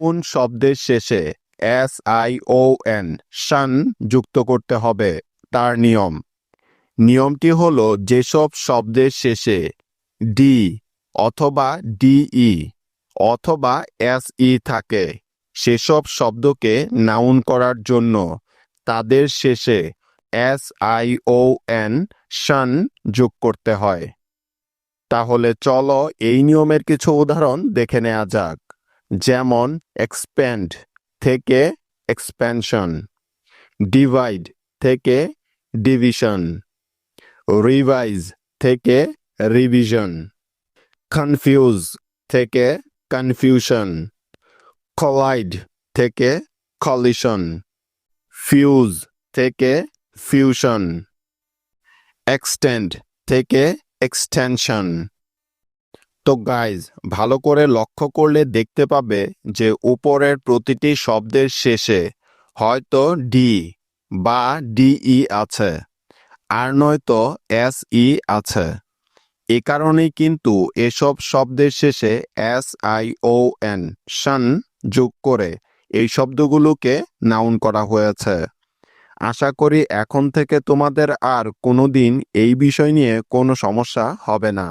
কোন শব্দের শেষে SION শান যুক্ত করতে হবে তার নিয়ম। নিয়মটি হলো যেসব শব্দের শেষে ডি অথবা ডিই অথবা SE থাকে সেসব শব্দকে নাউন করার জন্য তাদের শেষে SION শান যোগ করতে হয়। তাহলে চলো এই নিয়মের কিছু উদাহরণ দেখে নেওয়া যাক। যেমন এক্সপ্যান্ড থেকে এক্সপ্যানশন, ডিভাইড থেকে ডিভিশন, রিভাইজ থেকে রিভিশন, কনফিউজ থেকে কনফিউশন, কলাইড থেকে কলিশন, ফিউজ থেকে ফিউশন, এক্সটেন্ড থেকে এক্সটেনশন। তো গাইজ, ভালো করে লক্ষ্য করলে দেখতে পাবে যে উপরের প্রতিটি শব্দের শেষে হয়তো ডি বা ডিই আছে, আর নয়তো SE আছে। এ কারণেই কিন্তু এসব শব্দের শেষে SION শান যোগ করে এই শব্দগুলোকে নাউন করা হয়েছে। আশা করি এখন থেকে তোমাদের আর কোনোদিন এই বিষয় নিয়ে কোনো সমস্যা হবে না।